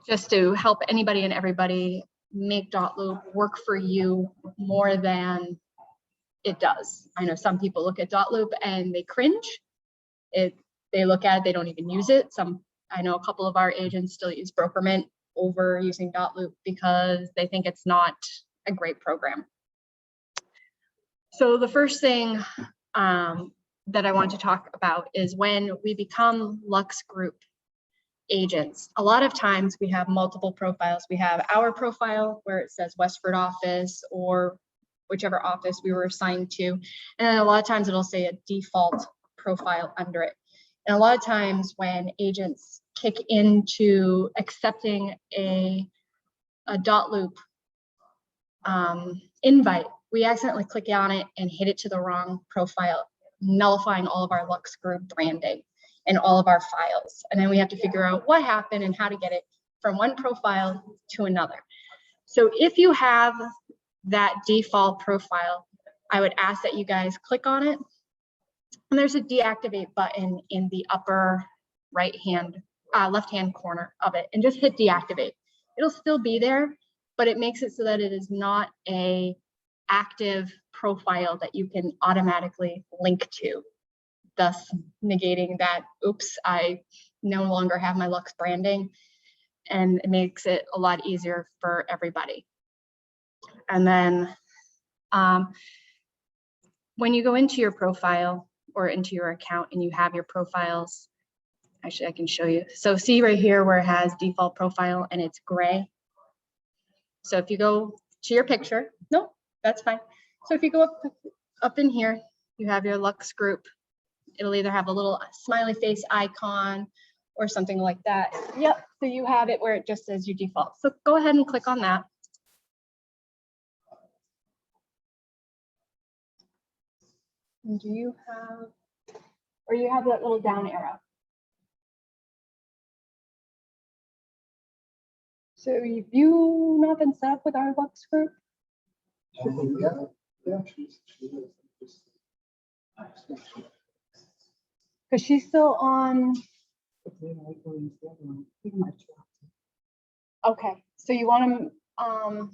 just to help anybody and everybody make Dotloop work for you more than it does. I know some people look at Dotloop and they cringe. They look at it, they don't even use it. I know a couple of our agents still use Brokerment over using Dotloop because they think it's not a great program. So the first thing that I want to talk about is when we become Lux Group agents. A lot of times we have multiple profiles. We have our profile where it says Westford office or whichever office we were assigned to. And then a lot of times it'll say a default profile under it. And a lot of times when agents kick into accepting a Dotloop invite, we accidentally click on it and hit it to the wrong profile, nullifying all of our Lux Group branding and all of our files. And then we have to figure out what happened and how to get it from one profile to another. So if you have that default profile, I would ask that you guys click on it. And there's a deactivate button in the upper left-hand corner of it, and just hit deactivate. It'll still be there, but it makes it so that it is not a active profile that you can automatically link to, thus negating that, oops, I no longer have my Lux branding, and it makes it a lot easier for everybody. And then when you go into your profile or into your account and you have your profiles, actually I can show you. So see right here where it has default profile and it's gray. So if you go to your picture, no, that's fine. So if you go up in here, you have your Lux Group. It'll either have a little smiley face icon or something like that. Yep, so you have it where it just says your default. So go ahead and click on that. And do you have, or you have that little down arrow? So have you not been set up with our Lux Group? Because she's still on. Okay, so you want to,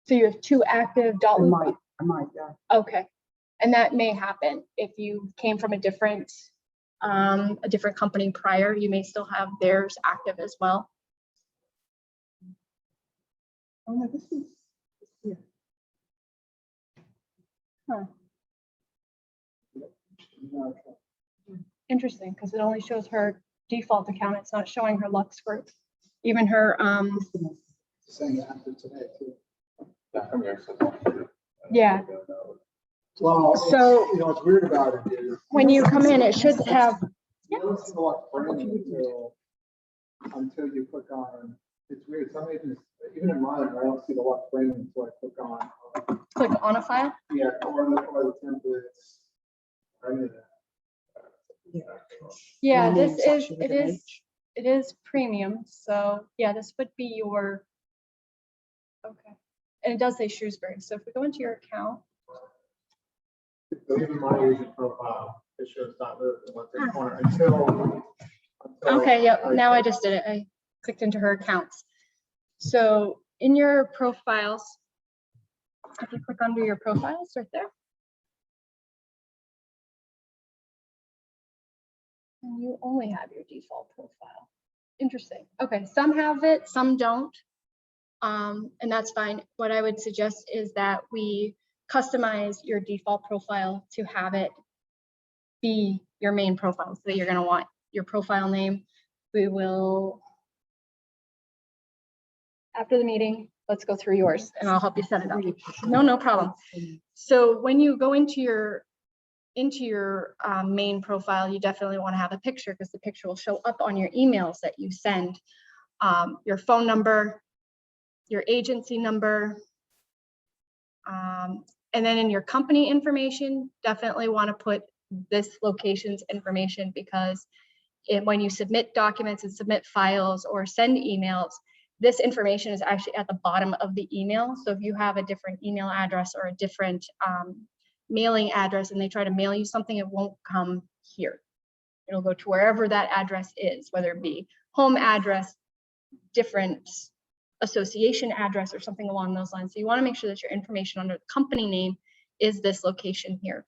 so you have two active Dotloop? I might, yeah. Okay, and that may happen if you came from a different company prior. You may still have theirs active as well. Oh, no, this is here. Huh. Interesting, because it only shows her default account. It's not showing her Lux Group. Even her Saying after today too. yeah. Well, So you know what's weird about it is when you come in, it should have. you don't see the Lux branding until you click on. It's weird. Some agents, even in mine, I don't see the Lux branding until I click on. Click on a file. Yeah, or the templates. Or any of that. Yeah, it is premium. So yeah, this would be your. Okay, and it does say Shrewsbury. So if we go into your account. Even my agent profile, it shows Dotloop in one corner until Okay, yep. Now I just did it. I clicked into her accounts. So in your profiles, if you click under your profiles right there. And you only have your default profile. Interesting. Okay, some have it, some don't. And that's fine. What I would suggest is that we customize your default profile to have it be your main profile. So that you're going to want your profile name. We will, after the meeting, let's go through yours and I'll help you set it up. No problem. So when you go into your main profile, you definitely want to have a picture because the picture will show up on your emails that you send. Your phone number, your agency number, and then in your company information, definitely want to put this location's information because when you submit documents and submit files or send emails, this information is actually at the bottom of the email. So if you have a different email address or a different mailing address and they try to mail you something, it won't come here. It'll go to wherever that address is, whether it be home address, different association address, or something along those lines. So you want to make sure that your information under the company name is this location here.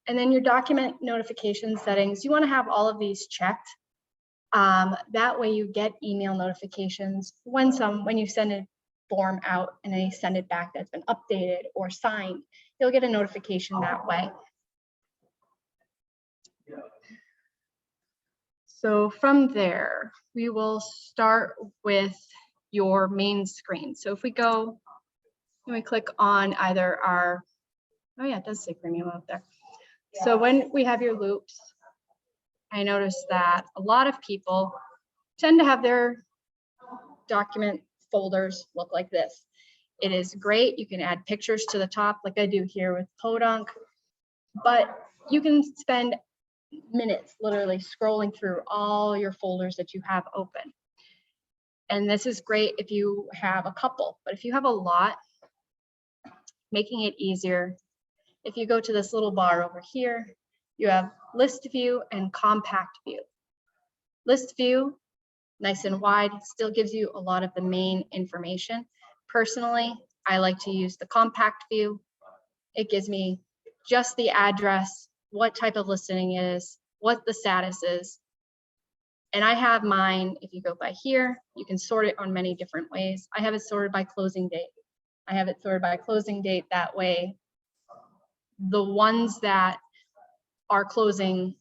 And then your document notification settings, you want to have all of these checked. That way you get email notifications when you send a form out and they send it back that's been updated or signed, you'll get a notification that way. So from there, we will start with your main screen. So if we go and we click on either our, oh yeah, it does say premium up there. So when we have your loops, I noticed that a lot of people tend to have their document folders look like this. It is great. You can add pictures to the top like I do here with Podunk, but you can spend minutes literally scrolling through all your folders that you have open. And this is great if you have a couple, but if you have a lot, making it easier, if you go to this little bar over here, you have list view and compact view. List view, nice and wide, still gives you a lot of the main information. Personally, I like to use the compact view. It gives me just the address, what type of listing it is, what the status is. And I have mine, if you go by here, you can sort it on many different ways. I have it sorted by closing date. I have it sorted by closing date. That way, the ones that are closing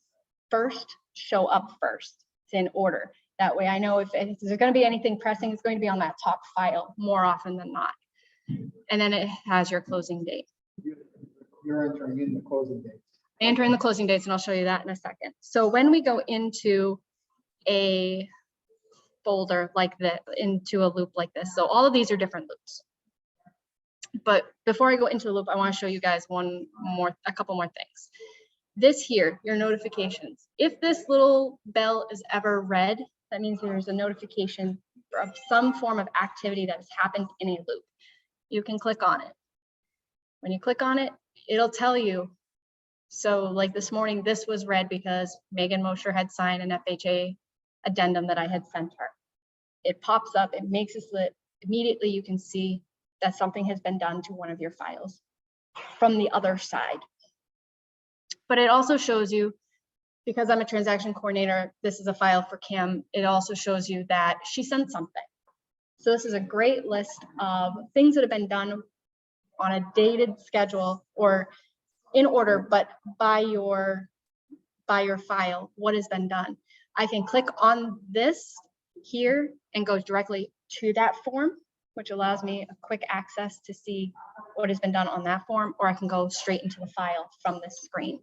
first show up first. It's in order. That way I know if there's going to be anything pressing, it's going to be on that top file more often than not. And then it has your closing date. You're entering in the closing date. Enter in the closing dates, and I'll show you that in a second. So when we go into a folder like this, into a loop like this, so all of these are different loops. But before I go into the loop, I want to show you guys a couple more things. This here, your notifications. If this little bell is ever red, that means there's a notification of some form of activity that has happened in a loop. You can click on it. When you click on it, it'll tell you. So like this morning, this was red because Megan Mosher had signed an FHA addendum that I had sent her. It pops up, it makes us lit. Immediately you can see that something has been done to one of your files from the other side. But it also shows you, because I'm a transaction coordinator, this is a file for Kim, it also shows you that she sent something. So this is a great list of things that have been done on a dated schedule or in order, but by your file, what has been done. I can click on this here and go directly to that form, which allows me a quick access to see what has been done on that form, or I can go straight into the file from this screen.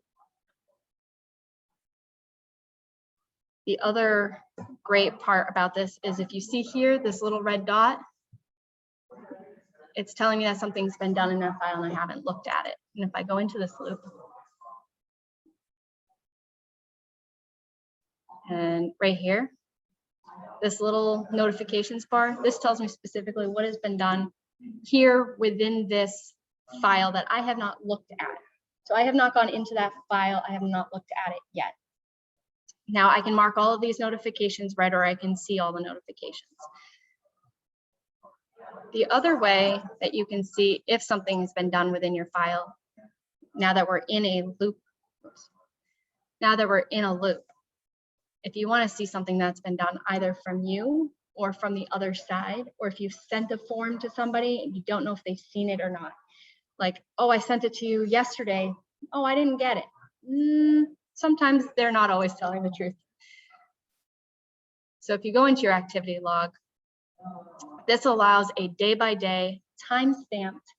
The other great part about this is if you see here, this little red dot, it's telling me that something's been done in that file and I haven't looked at it. And if I go into this loop, and right here, this little notifications bar, this tells me specifically what has been done here within this file that I have not looked at. So I have not gone into that file. I have not looked at it yet. Now I can mark all of these notifications red, or I can see all the notifications. The other way that you can see if something has been done within your file, now that we're in a loop, if you want to see something that's been done either from you or from the other side, or if you've sent a form to somebody and you don't know if they've seen it or not, like, oh, I sent it to you yesterday, oh, I didn't get it. Sometimes they're not always telling the truth. So if you go into your activity log, this allows a day-by-day time-stamped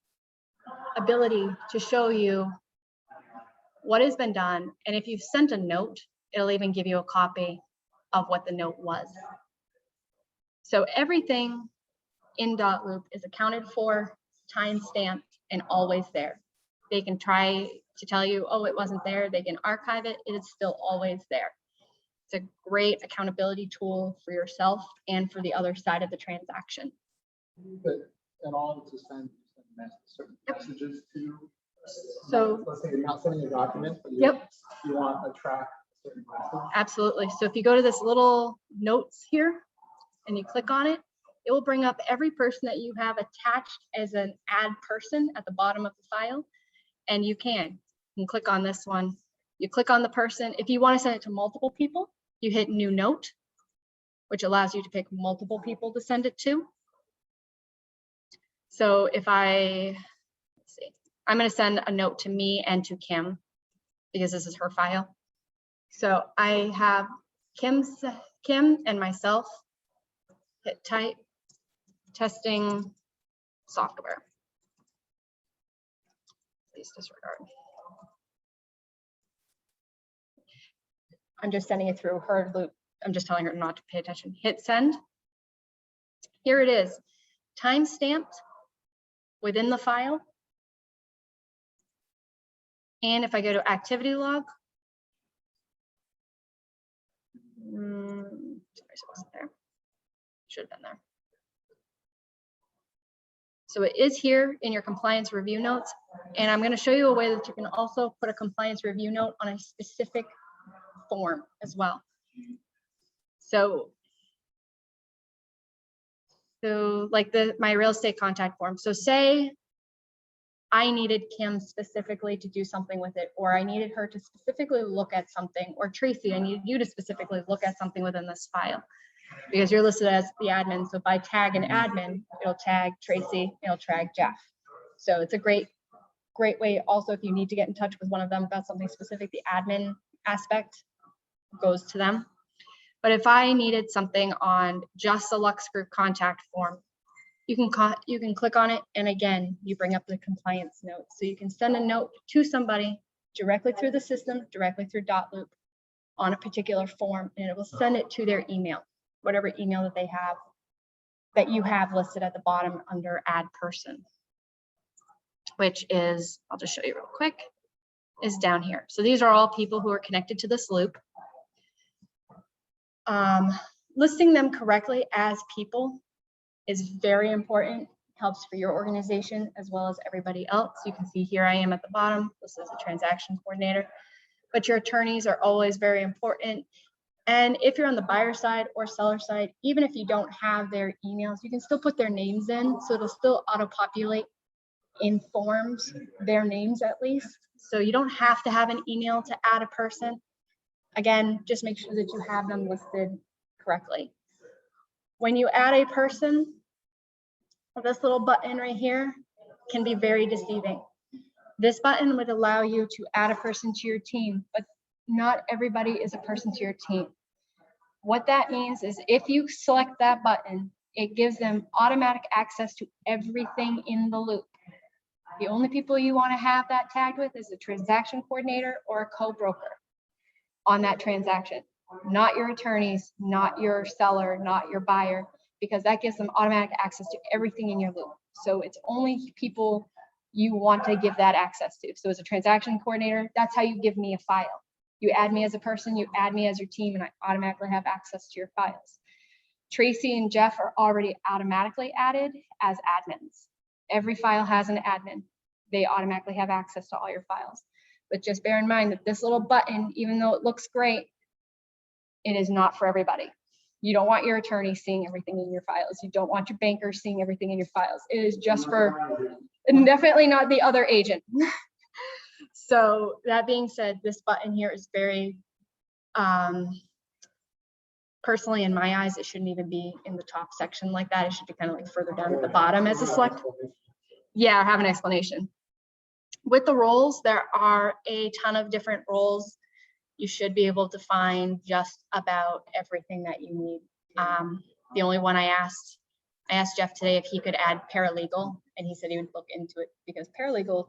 ability to show you what has been done. And if you've sent a note, it'll even give you a copy of what the note was. So everything in Dotloop is accounted for, time-stamped, and always there. They can try to tell you, oh, it wasn't there. They can archive it. It is still always there. It's a great accountability tool for yourself and for the other side of the transaction. But at all to send certain messages to. So let's say you're not sending a document, but you want to track certain person? Absolutely. So if you go to this little notes here and you click on it, it will bring up every person that you have attached as an add person at the bottom of the file. And you can click on this one. You click on the person. If you want to send it to multiple people, you hit new note, which allows you to pick multiple people to send it to. So if let's see, I'm going to send a note to me and to Kim because this is her file. So I have Kim and myself, hit type, testing software. Please disregard. I'm just sending it through her loop. I'm just telling her not to pay attention. Hit send. Here it is, time-stamped within the file. And if I go to activity log, sorry, so it wasn't there. Should have been there. So it is here in your compliance review notes. And I'm going to show you a way that you can also put a compliance review note on a specific form as well. So like my real estate contact form. So say I needed Kim specifically to do something with it, or I needed her to specifically look at something, or Tracy, I needed you to specifically look at something within this file because you're listed as the admin. So if I tag an admin, it'll tag Tracy, it'll tag Jeff. So it's a great way. Also, if you need to get in touch with one of them about something specific, the admin aspect goes to them. But if I needed something on just the Lux Group contact form, you can click on it, and again, you bring up the compliance note. So you can send a note to somebody directly through the system, directly through Dotloop on a particular form, and it will send it to their email, whatever email that they have, that you have listed at the bottom under add person, which is, I'll just show you real quick, is down here. So these are all people who are connected to this loop. Listing them correctly as people is very important, helps for your organization as well as everybody else. You can see here I am at the bottom. This is a transaction coordinator, but your attorneys are always very important. And if you're on the buyer side or seller side, even if you don't have their emails, you can still put their names in. So it'll still auto-populate in forms, their names at least. So you don't have to have an email to add a person. Again, just make sure that you have them listed correctly. When you add a person, this little button right here can be very deceiving. This button would allow you to add a person to your team, but not everybody is a person to your team. What that means is if you select that button, it gives them automatic access to everything in the loop. The only people you want to have that tagged with is a transaction coordinator or a co-broker on that transaction, not your attorneys, not your seller, not your buyer, because that gives them automatic access to everything in your loop. So it's only people you want to give that access to. So as a transaction coordinator, that's how you give me a file. You add me as a person, you add me as your team, and I automatically have access to your files. Tracy and Jeff are already automatically added as admins. Every file has an admin. They automatically have access to all your files. But just bear in mind that this little button, even though it looks great, it is not for everybody. You don't want your attorney seeing everything in your files. You don't want your banker seeing everything in your files. It is just for, definitely not the other agent. So that being said, this button here is very, personally in my eyes, it shouldn't even be in the top section like that. It should be kind of like further down at the bottom as a select. Yeah, I have an explanation. With the roles, there are a ton of different roles. You should be able to find just about everything that you need. The only one I asked Jeff today if he could add paralegal, and he said he would look into it because paralegal,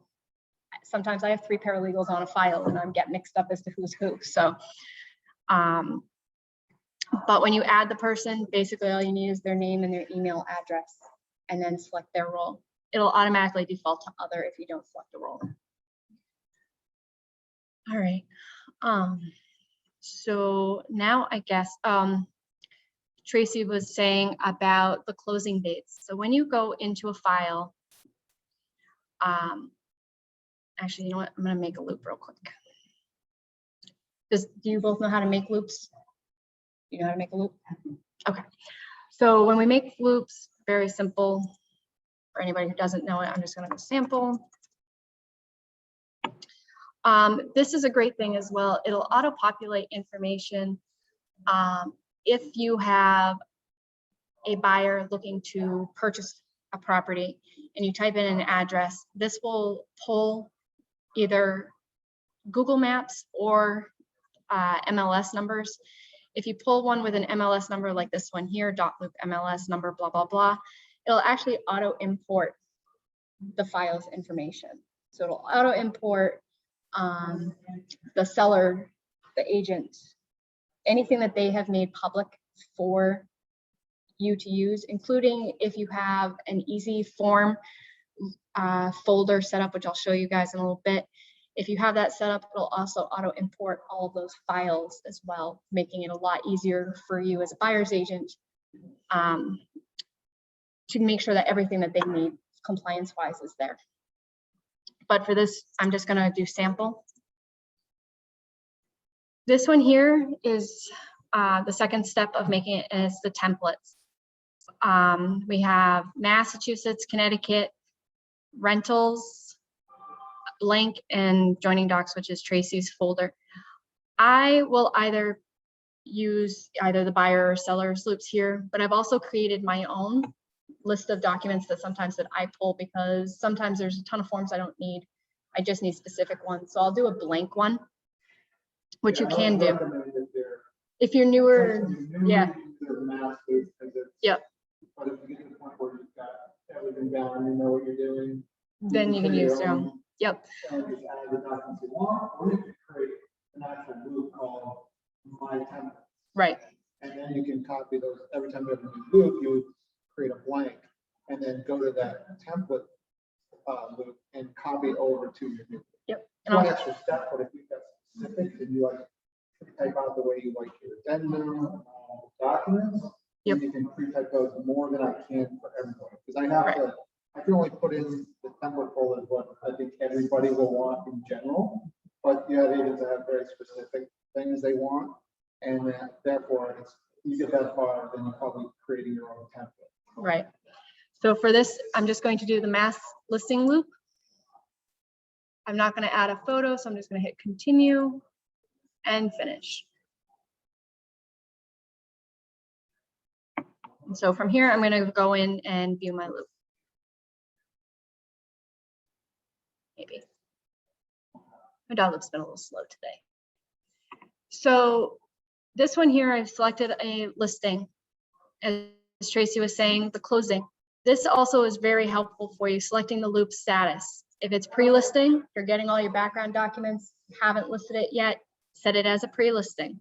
sometimes I have 3 paralegals on a file and I get mixed up as to who's who. So, but when you add the person, basically all you need is their name and their email address, and then select their role. It'll automatically default to other if you don't select a role. All right. So now I guess Tracy was saying about the closing dates. So when you go into a file, actually, you know what? I'm going to make a loop real quick. Do you both know how to make loops? You know how to make a loop? Okay. So when we make loops, very simple. For anybody who doesn't know it, I'm just going to go sample. This is a great thing as well. It'll auto-populate information. If you have a buyer looking to purchase a property and you type in an address, this will pull either Google Maps or MLS numbers. If you pull one with an MLS number like this one here, Dotloop MLS number, blah, blah, blah, it'll actually auto import the file's information. So it'll auto import the seller, the agent, anything that they have made public for you to use, including if you have an easy form folder set up, which I'll show you guys in a little bit. If you have that set up, it'll also auto import all of those files as well, making it a lot easier for you as a buyer's agent to make sure that everything that they need compliance-wise is there. But for this, I'm just gonna do sample. This one here is the second step of making it, and it's the templates. We have Massachusetts, Connecticut, rentals, blank, and joining docs, which is Tracy's folder. I will either use either the buyer or seller's loops here, but I've also created my own list of documents that sometimes that I pull, because sometimes there's a ton of forms I don't need. I just need specific ones. So I'll do a blank one, which you can do. If you're newer, yeah. Yep. But if you get to the point where you've got everything down, you know what you're doing, then you can use your own. Yep. And just add the documents you want, or you can create an actual loop called my template. Right. And then you can copy those every time you have a new loop, you would create a blank and then go to that template loop and copy over to your new. Yep. It's one extra step, but if you've got specifics and you like type out the way you like your addendum documents, yep, you can pre-type those more than I can for everybody, because I have to. I can only put in the template folder what I think everybody will want in general, but you have agents that have very specific things they want, and therefore, it's, you get that far, then you're probably creating your own template. Right. So for this, I'm just going to do the mass listing loop. I'm not going to add a photo, so I'm just going to hit continue and finish. And so from here, I'm going to go in and view my loop. Maybe. My Dotloop's been a little slow today. So this one here, I've selected a listing. As Tracy was saying, the closing. This also is very helpful for you, selecting the loop status. If it's pre-listing, you're getting all your background documents, you haven't listed it yet, set it as a pre-listing.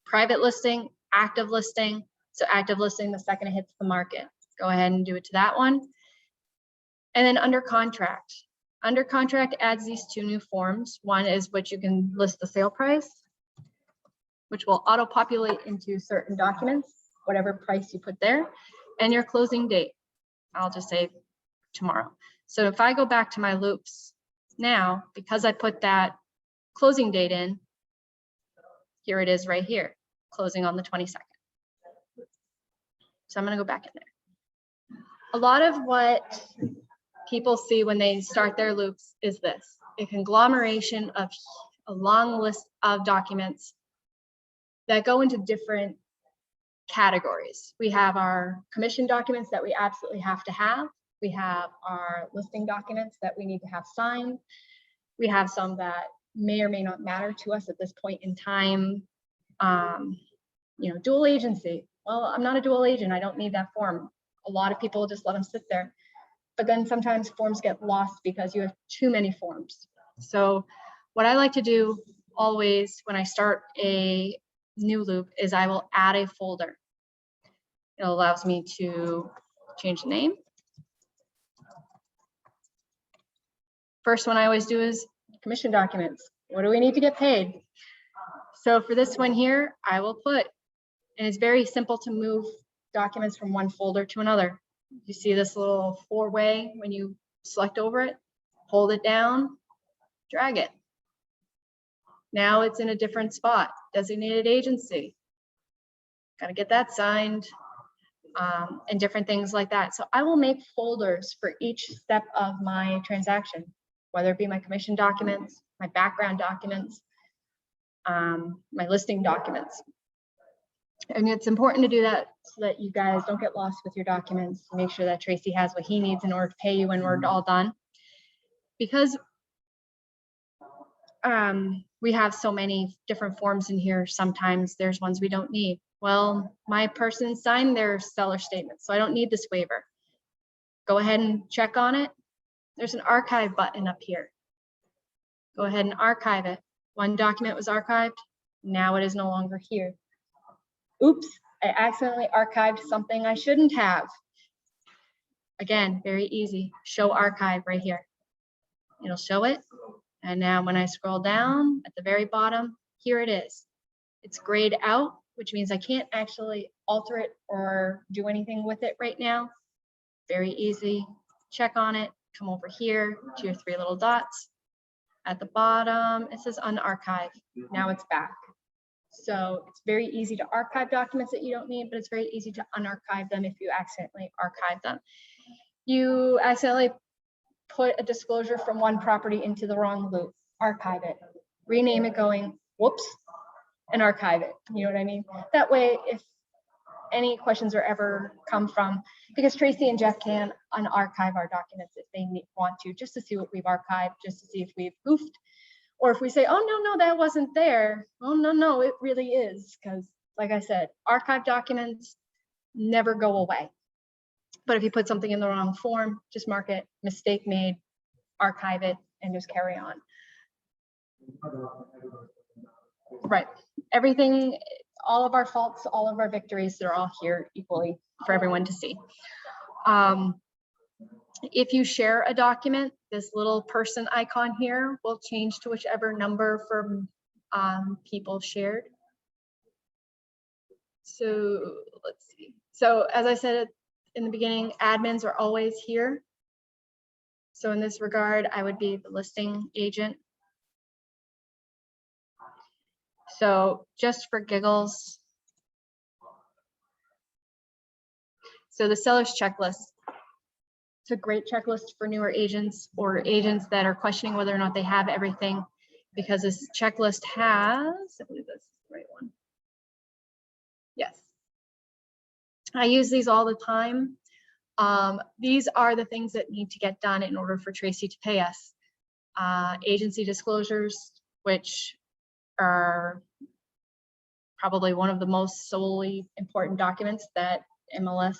Private listing, active listing. So active listing, the second it hits the market. Go ahead and do it to that one. And then under contract. Under contract adds these two new forms. One is which you can list the sale price, which will auto-populate into certain documents, whatever price you put there, and your closing date. I'll just say tomorrow. So if I go back to my loops now, because I put that closing date in, here it is right here, closing on the 22nd. So I'm going to go back in there. A lot of what people see when they start their loops is this, a conglomeration of a long list of documents that go into different categories. We have our commission documents that we absolutely have to have. We have our listing documents that we need to have signed. We have some that may or may not matter to us at this point in time. You know, dual agency. Well, I'm not a dual agent. I don't need that form. A lot of people just let them sit there. But then sometimes forms get lost because you have too many forms. So what I like to do always when I start a new loop is I will add a folder. It allows me to change the name. First one I always do is commission documents. What do we need to get paid? So for this one here, I will put, and it's very simple to move documents from one folder to another. You see this little four-way when you select over it, hold it down, drag it. Now it's in a different spot, designated agency. Got to get that signed, and different things like that. So I will make folders for each step of my transaction, whether it be my commission documents, my background documents, my listing documents. And it's important to do that so that you guys don't get lost with your documents. Make sure that Tracy has what he needs in order to pay you when we're all done. Because we have so many different forms in here. Sometimes there's ones we don't need. Well, my person signed their seller statement, so I don't need this waiver. Go ahead and check on it. There's an archive button up here. Go ahead and archive it. One document was archived. Now it is no longer here. Oops, I accidentally archived something I shouldn't have. Again, very easy. Show archive right here. It'll show it. And now when I scroll down at the very bottom, here it is. It's grayed out, which means I can't actually alter it or do anything with it right now. Very easy. Check on it. Come over here to your three little dots. At the bottom, it says unarchive. Now it's back. So it's very easy to archive documents that you don't need, but it's very easy to unarchive them if you accidentally archive them. You accidentally put a disclosure from one property into the wrong loop, archive it, rename it going, whoops, and archive it. You know what I mean? That way, if any questions are ever come from, because Tracy and Jeff can unarchive our documents if they want to, just to see what we've archived, just to see if we've goofed. Or if we say, oh, no, that wasn't there. Oh, no, it really is. Because like I said, archive documents never go away. But if you put something in the wrong form, just mark it, mistake made, archive it, and just carry on. Right. Everything, all of our faults, all of our victories, they're all here equally for everyone to see. If you share a document, this little person icon here will change to whichever number for people shared. So let's see. So as I said in the beginning, admins are always here. So in this regard, I would be the listing agent. So just for giggles. So the seller's checklist. It's a great checklist for newer agents or agents that are questioning whether or not they have everything, because this checklist has, I believe this is the right one. Yes. I use these all the time. These are the things that need to get done in order for Tracy to pay us. Agency disclosures, which are probably one of the most solely important documents that MLS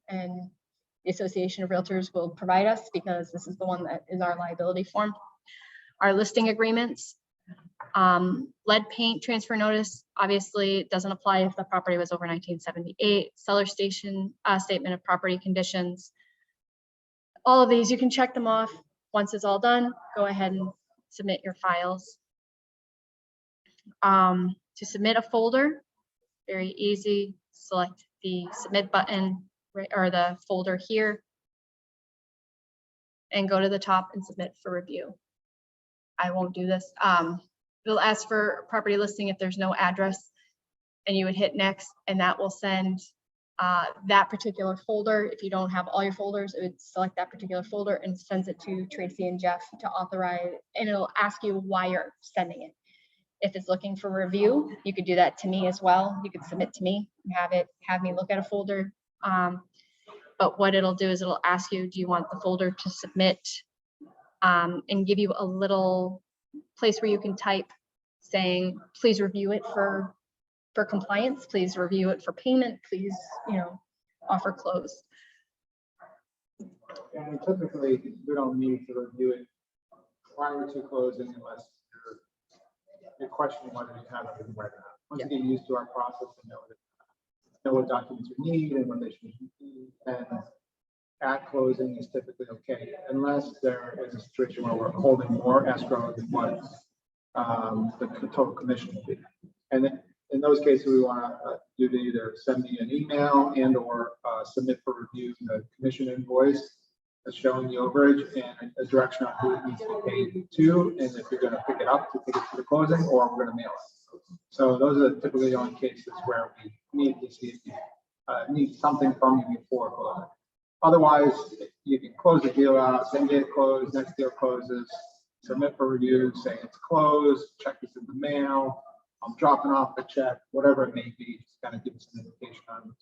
and the Association of Realtors will provide us, because this is the one that is our liability form. Our listing agreements, lead paint transfer notice, obviously doesn't apply if the property was over 1978. Seller statement of property conditions. All of these, you can check them off. Once it's all done, go ahead and submit your files. To submit a folder, very easy. Select the submit button or the folder here and go to the top and submit for review. I won't do this. It'll ask for property listing if there's no address, and you would hit next, and that will send that particular folder. If you don't have all your folders, it would select that particular folder and sends it to Tracy and Jeff to authorize, and it'll ask you why you're sending it. If it's looking for review, you could do that to me as well. You could submit to me and have me look at a folder. But what it'll do is it'll ask you, do you want the folder to submit, and give you a little place where you can type saying, please review it for compliance, please review it for payment, please, offer close. And typically, we don't need to review it prior to closing unless you're questioning whether you have everything right now. Once you get used to our process and know what documents you need and what they should be, and at closing is typically okay, unless there is a situation where we're holding more escrow than what the total commission would be. And in those cases, we want you to either send me an email and or submit for review the commission invoice that's showing the overage and a direction on who it needs to be paid to, and if you're going to pick it up to take it to the closing, or we're going to mail it. So those are typically the only cases where we need to see if you need something from you before closing. Otherwise, you can close the deal out, then get it closed, next deal closes, submit for review, say it's closed, check is in the mail, I'm dropping off the check, whatever it may be, just kind of give us an indication on,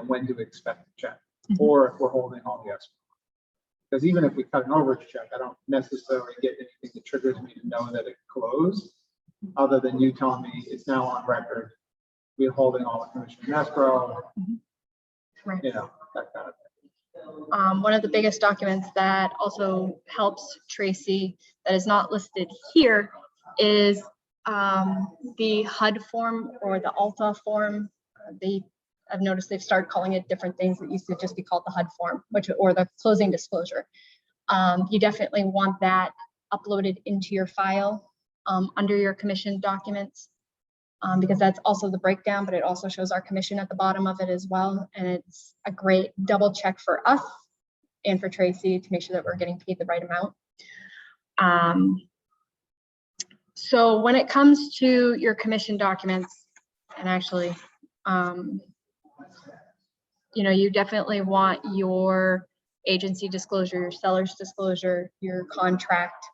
when to expect the check, or if we're holding all the escrow. Because even if we cut an overage check, I don't necessarily get anything that triggers me to know that it closed, other than you telling me it's now on record, we're holding all the commission in escrow, Right. that kind of thing. One of the biggest documents that also helps Tracy that is not listed here is the Hud form or the Alta form. I've noticed they've started calling it different things. It used to just be called the Hud form, or the closing disclosure. You definitely want that uploaded into your file under your commission documents. Because that's also the breakdown, but it also shows our commission at the bottom of it as well. And it's a great double check for us and for Tracy to make sure that we're getting paid the right amount. So when it comes to your commission documents, and actually, you definitely want your agency disclosure, your seller's disclosure, your contract,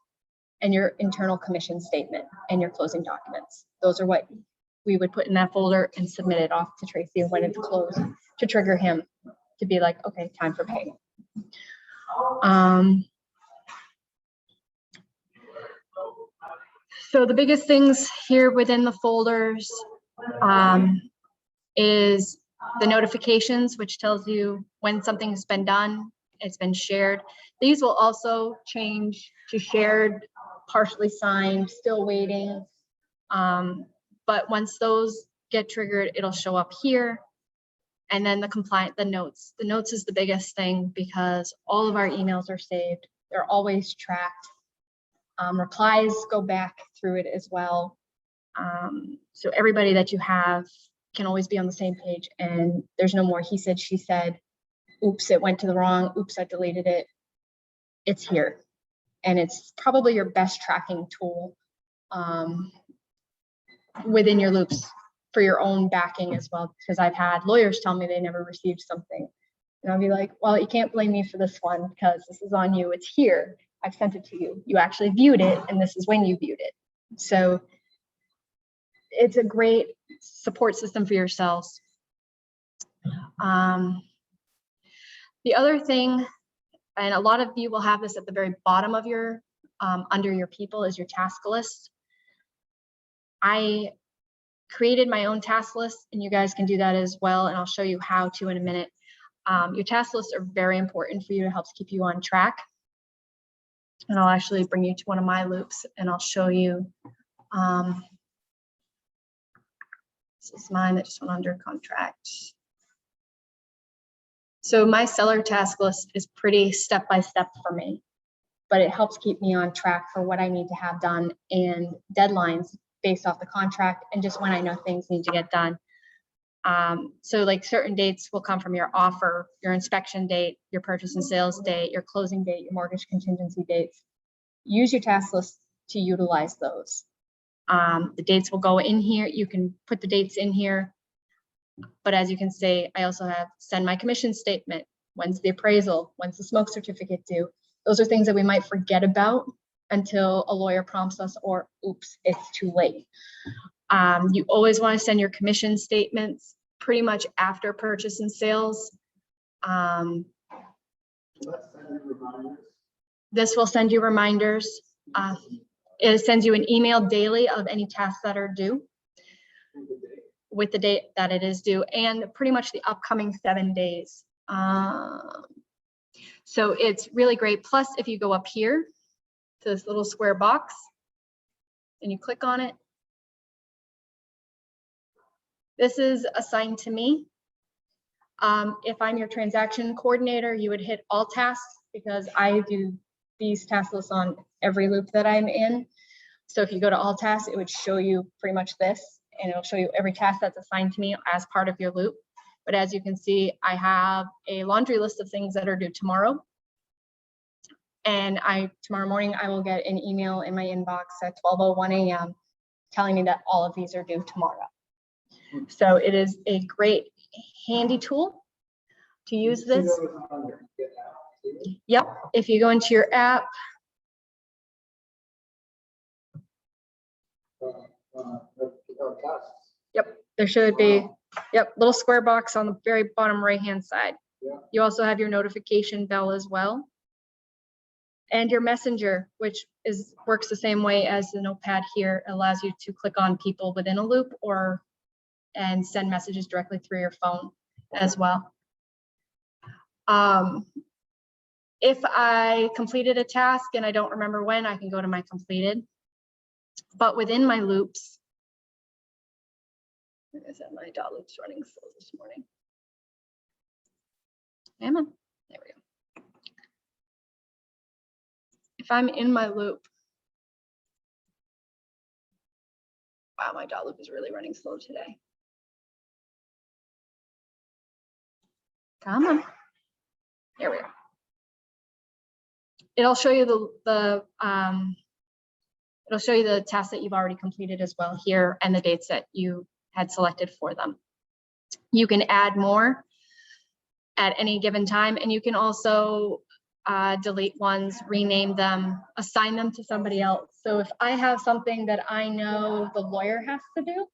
and your internal commission statement and your closing documents. Those are what we would put in that folder and submit it off to Tracy when it's closed to trigger him to be like, okay, time for payment. So the biggest things here within the folders is the notifications, which tells you when something has been done, it's been shared. These will also change to shared, partially signed, still waiting. But once those get triggered, it'll show up here. And then the notes. The notes is the biggest thing because all of our emails are saved. They're always tracked. Replies go back through it as well. So everybody that you have can always be on the same page, and there's no more he said, she said, oops, it went to the wrong, oops, I deleted it. It's here. And it's probably your best tracking tool within your loops for your own backing as well, because I've had lawyers tell me they never received something. And I'll be like, well, you can't blame me for this one because this is on you. It's here. I've sent it to you. You actually viewed it, and this is when you viewed it. So it's a great support system for yourselves. The other thing, and a lot of you will have this at the very bottom of your, under your people, is your task list. I created my own task list, and you guys can do that as well, and I'll show you how to in a minute. Your task lists are very important for you to help keep you on track. And I'll actually bring you to one of my loops, and I'll show you. This is mine that just went under contract. So my seller task list is pretty step-by-step for me, but it helps keep me on track for what I need to have done and deadlines based off the contract and just when I know things need to get done. So like certain dates will come from your offer, your inspection date, your purchase and sales date, your closing date, your mortgage contingency dates. Use your task list to utilize those. The dates will go in here. You can put the dates in here. But as you can see, I also have send my commission statement. When's the appraisal? When's the smoke certificate due? Those are things that we might forget about until a lawyer prompts us, or oops, it's too late. You always want to send your commission statements pretty much after purchase and sales. This will send you reminders. It sends you an email daily of any tasks that are due with the date that it is due and pretty much the upcoming 7 days. So it's really great. Plus, if you go up here to this little square box and you click on it, this is assigned to me. If I'm your transaction coordinator, you would hit all tasks because I do these task lists on every loop that I'm in. So if you go to all tasks, it would show you pretty much this, and it'll show you every task that's assigned to me as part of your loop. But as you can see, I have a laundry list of things that are due tomorrow. And tomorrow morning, I will get an email in my inbox at 12:01 a.m. telling me that all of these are due tomorrow. So it is a great handy tool to use this. Yep, if you go into your app, yep, there should be, yep, little square box on the very bottom right-hand side. Yeah. You also have your notification bell as well. And your messenger, which works the same way as the notepad here, allows you to click on people within a loop and send messages directly through your phone as well. If I completed a task and I don't remember when, I can go to my completed. But within my loops, like I said, my Dotloop's running slow this morning. Come on, there we go. If I'm in my loop, wow, my Dotloop is really running slow today. Come on, there we go. It'll show you it'll show you the tasks that you've already completed as well here and the dates that you had selected for them. You can add more at any given time, and you can also delete ones, rename them, assign them to somebody else. So if I have something that I know the lawyer has to do,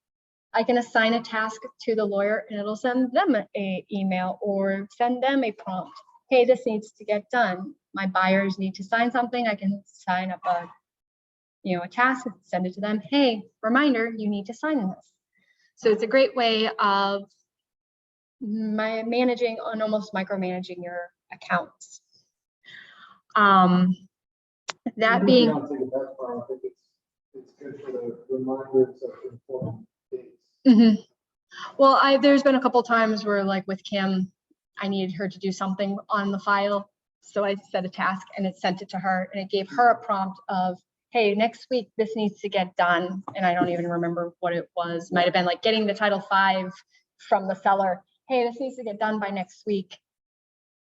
I can assign a task to the lawyer and it'll send them an email or send them a prompt. Hey, this needs to get done. My buyers need to sign something. I can sign up a task, send it to them. Hey, reminder, you need to sign this. So it's a great way of managing and almost micromanaging your accounts. That being, I think it's good for the reminders of important dates. mm-hmm. Well, there's been a couple times where, like with Kim, I needed her to do something on the file. So I set a task and it sent it to her and it gave her a prompt of, hey, next week this needs to get done. And I don't even remember what it was. Might have been like getting the Title V from the seller. Hey, this needs to get done by next week.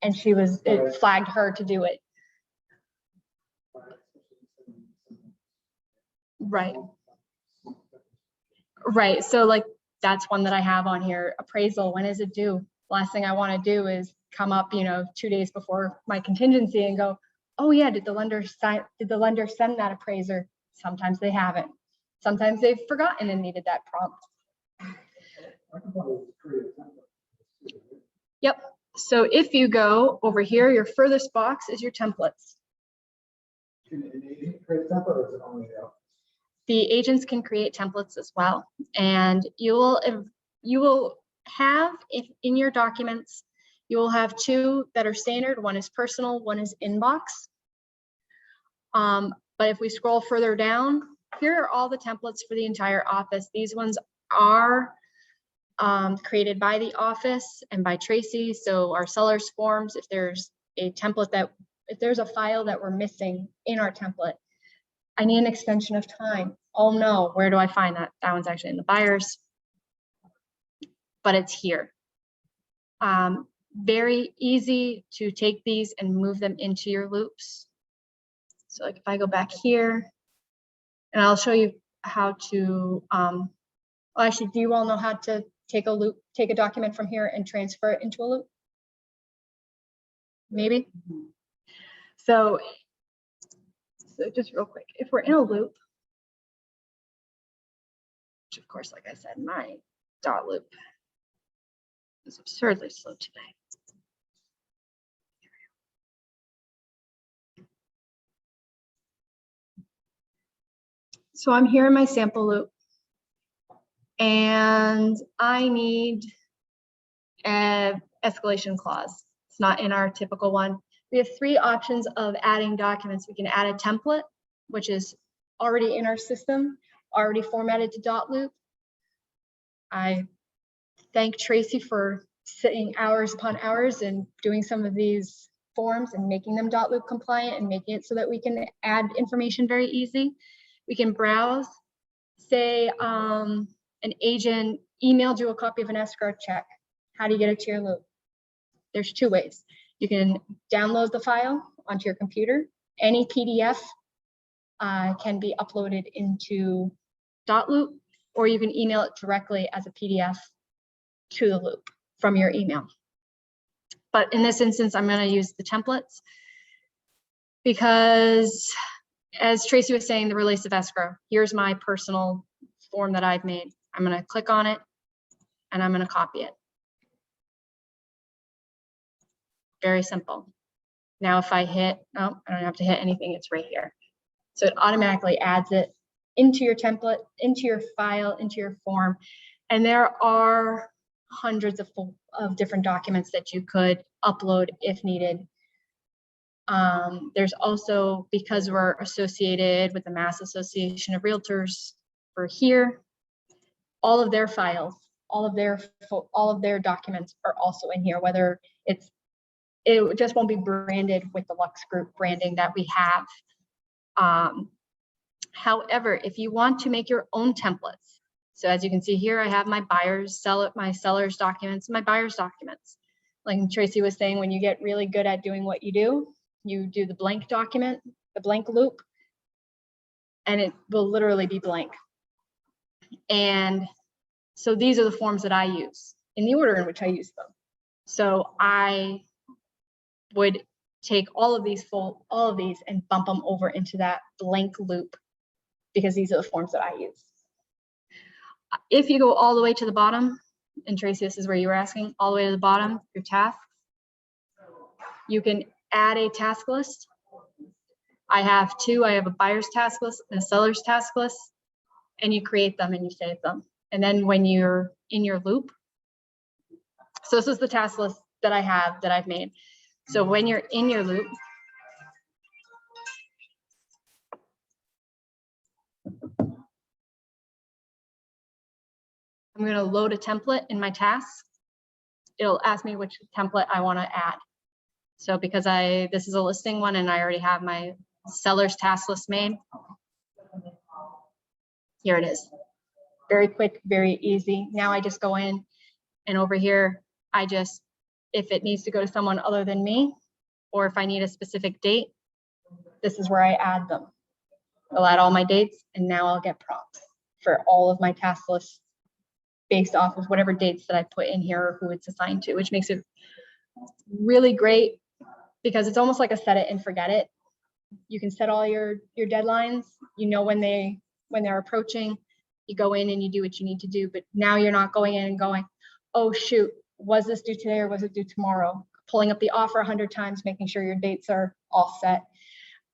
And it flagged her to do it. Right. Right. So like that's one that I have on here. Appraisal, when is it due? Last thing I want to do is come up, 2 days before my contingency and go, oh yeah, did the lender send that appraiser? Sometimes they haven't. Sometimes they've forgotten and needed that prompt. Yep. So if you go over here, your furthest box is your templates. Can an agent create a template or is it only the office? The agents can create templates as well. And you will have, if in your documents, you will have two that are standard. One is personal, one is inbox. But if we scroll further down, here are all the templates for the entire office. These ones are created by the office and by Tracy. So our sellers forms, if there's a template if there's a file that we're missing in our template, I need an extension of time. Oh no, where do I find that? That one's actually in the buyers, but it's here. Very easy to take these and move them into your loops. So like if I go back here, and I'll show you how to, well, actually, do you all know how to take a document from here and transfer it into a loop? Maybe. So just real quick, if we're in a loop, which of course, like I said, my Dotloop is absurdly slow today. So I'm here in my sample loop and I need an escalation clause. It's not in our typical one. We have three options of adding documents. We can add a template, which is already in our system, already formatted to Dotloop. I thank Tracy for sitting hours upon hours and doing some of these forms and making them Dotloop compliant and making it so that we can add information very easy. We can browse, say an agent emailed you a copy of an escrow check. How do you get it to your loop? There's two ways. You can download the file onto your computer, Any PDF can be uploaded into Dotloop, or you can email it directly as a PDF to the loop from your email. But in this instance, I'm going to use the templates because, as Tracy was saying, the release of escrow, here's my personal form that I've made. I'm going to click on it and I'm going to copy it. Very simple. Now, if I hit, oh, I don't have to hit anything, it's right here. So it automatically adds it into your template, into your file, into your form. And there are hundreds of different documents that you could upload if needed. There's also, because we're associated with the Mass Association of Realtors for here, all of their files, all of their documents are also in here, whether it just won't be branded with the Lux Group branding that we have. However, if you want to make your own templates, so as you can see here, I have my my seller's documents, my buyer's documents. Like Tracy was saying, when you get really good at doing what you do the blank document, the blank loop, and it will literally be blank. And so these are the forms that I use in the order in which I use them. So I would take all of these and bump them over into that blank loop, because these are the forms that I use. If you go all the way to the bottom, and Tracy, this is where you were asking, all the way to the bottom, your tasks, you can add a task list. I have two. I have a buyer's task list and a seller's task list, and you create them and you save them. And then when you're in your loop, so this is the task list that I have that I've made. So when you're in your loop, I'm going to load a template in my tasks. It'll ask me which template I want to add. So because this is a listing one and I already have my seller's task list made, here it is. Very quick, very easy. Now I just go in, and over here, if it needs to go to someone other than me, or if I need a specific date, this is where I add them. I'll add all my dates, and now I'll get prompts for all of my task lists based off of whatever dates that I put in here or who it's assigned to, which makes it really great because it's almost like a set it and forget it. You can set all your deadlines, you know when they're approaching, you go in and you do what you need to do, but now you're not going in and going, oh shoot, was this due today or was it due tomorrow? Pulling up the offer 100 times, making sure your dates are all set.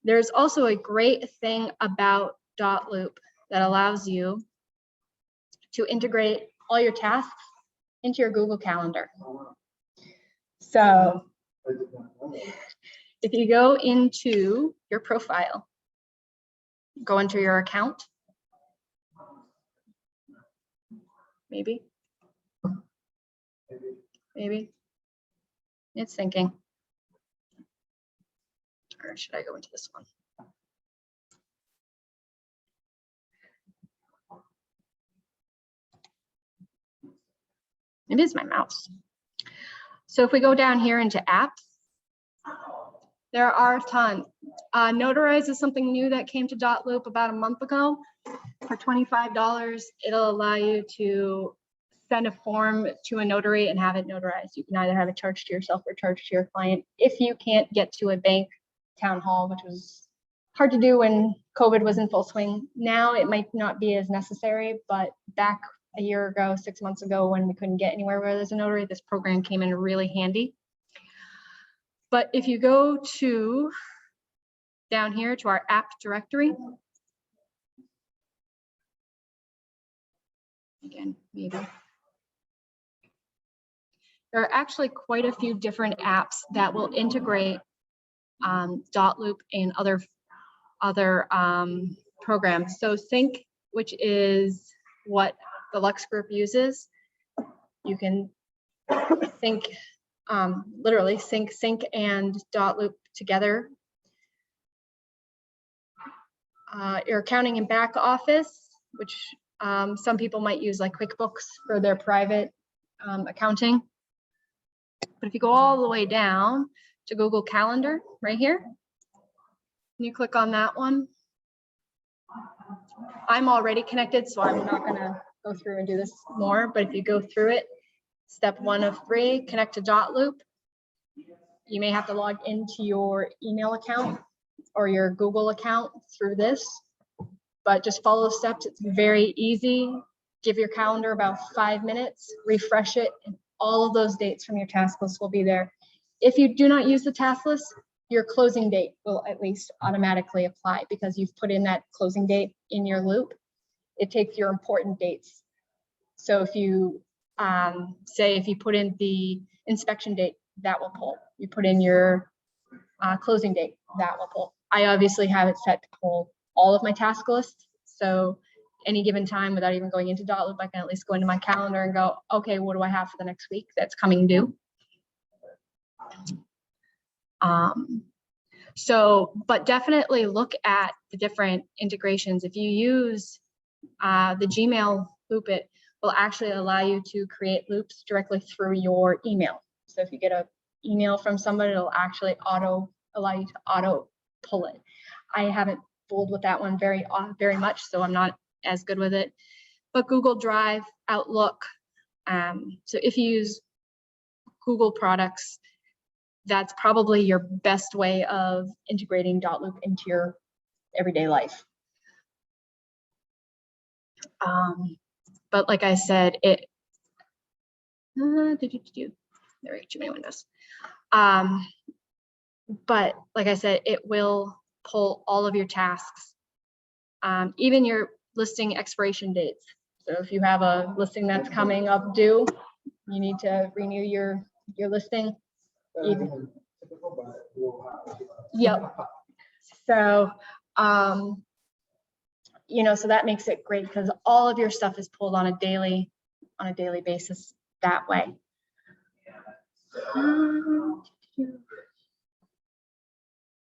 There's also a great thing about Dotloop that allows you to integrate all your tasks into your Google Calendar. So if you go into your profile, go into your account, maybe it's thinking, or should I go into this one? Maybe it's my mouse. So if we go down here into apps, there are tons. Notarize is something new that came to Dotloop about a month ago. For $25, it'll allow you to send a form to a notary and have it notarized. You can either have it charged to yourself or charged to your client. If you can't get to a bank town hall, which was hard to do when COVID was in full swing, now it might not be as necessary, but back a year ago, 6 months ago, when we couldn't get anywhere where there's a notary, this program came in really handy. But if you go to down here to our app directory, again, maybe. There are actually quite a few different apps that will integrate Dotloop and other programs. So Sync, which is what the Lux Group uses, you can sync, literally sync and Dotloop together. Your accounting and back office, which some people might use like QuickBooks for their private accounting. But if you go all the way down to Google Calendar right here, Can you click on that one? I'm already connected, so I'm not gonna go through and do this more, but if you go through it, step 1 of 3, connect to Dotloop. You may have to log into your email account or your Google account through this, but just follow the steps. It's very easy. Give your calendar about 5 minutes, refresh it, and all of those dates from your task list will be there. If you do not use the task list, your closing date will at least automatically apply because you've put in that closing date in your loop. It takes your important dates. So if you say if you put in the inspection date, that will pull. You put in your closing date, that will pull. I obviously have it set to pull all of my task lists. So any given time, without even going into Dotloop, I can at least go into my calendar and go, okay, what do I have for the next week that's coming due? But definitely look at the different integrations. If you use the Gmail loop, it will actually allow you to create loops directly through your email. So if you get an email from somebody, it'll actually allow you to auto pull it. I haven't fooled with that one very much, so I'm not as good with it. But Google Drive, Outlook, so if you use Google products, that's probably your best way of integrating Dotloop into your everyday life. But like I said, there are too many windows. But like I said, it will pull all of your tasks, even your listing expiration dates. So if you have a listing that's coming up due, you need to renew your listing. Yep. So, so that makes it great because all of your stuff is pulled on a daily basis that way. I'm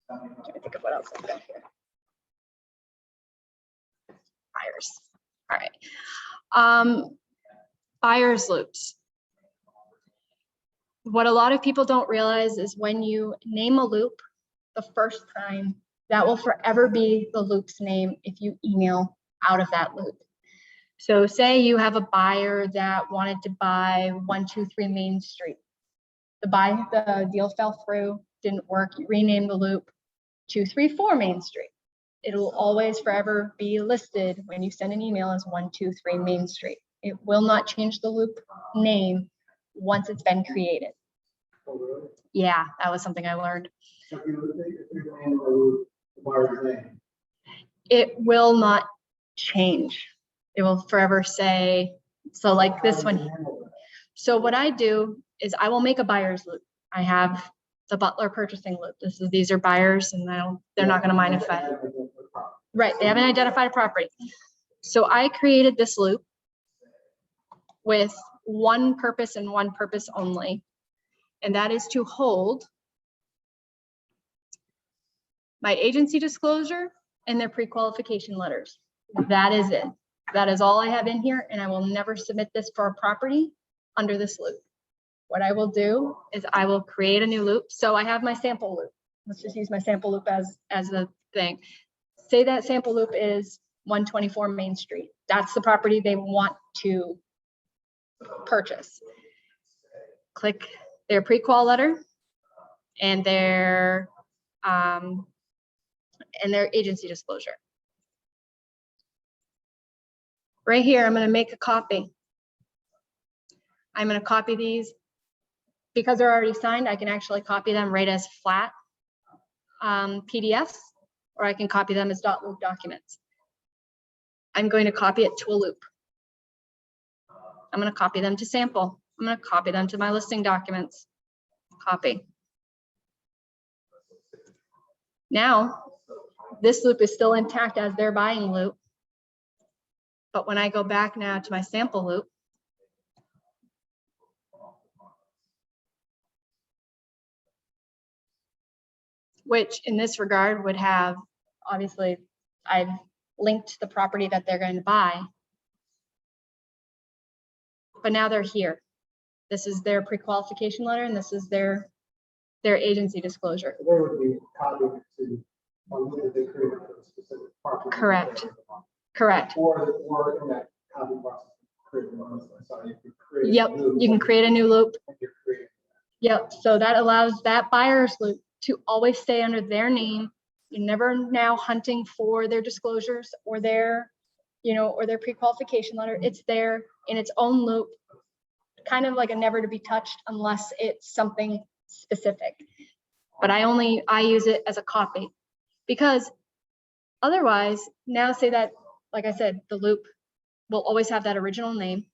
trying to think of what else I've got here. Buyers. All right. Buyers loops. What a lot of people don't realize is when you name a loop the first time, that will forever be the loop's name if you email out of that loop. So say you have a buyer that wanted to buy 123 Main Street. The deal fell through, didn't work, you rename the loop 234 Main Street. It'll always forever be listed when you send an email as 123 Main Street. It will not change the loop name once it's been created. Oh, really? Yeah, that was something I learned. So if you name the loop, the buyer's name. It will not change. It will forever say, so like this one. So what I do is I will make a buyer's loop. I have the Butler purchasing loop. These are buyers, and they're not going to mind if right, they haven't identified a property. So I created this loop with one purpose and one purpose only, and that is to hold my agency disclosure and their pre-qualification letters. That is it. That is all I have in here, and I will never submit this for a property under this loop. What I will do is I will create a new loop. So I have my sample loop. Let's just use my sample loop as the thing. Say that sample loop is 124 Main Street. That's the property they want to purchase. Click their pre-qual letter and their agency disclosure. Right here, I'm going to make a copy. I'm going to copy these. Because they're already signed, I can actually copy them right as flat PDFs, or I can copy them as .loop documents. I'm going to copy it to a loop. I'm going to copy them to sample. I'm going to copy them to my listing documents. Copy. Now, this loop is still intact as their buying loop. But when I go back now to my sample loop, which in this regard would have, obviously, I've linked the property that they're going to buy. But now they're here. This is their pre-qualification letter, and this is their agency disclosure. They would be copied to that they created for a specific property. Correct. Correct. Or in that copy process, create one, so you can create. Yep, you can create a new loop. Like you're creating. Yep, so that allows that buyer's loop to always stay under their name. You're never now hunting for their disclosures or their, or their pre-qualification letter. It's there in its own loop, kind of like a never to be touched unless it's something specific. But I use it as a copy because otherwise, now say that, like I said, the loop will always have that original name.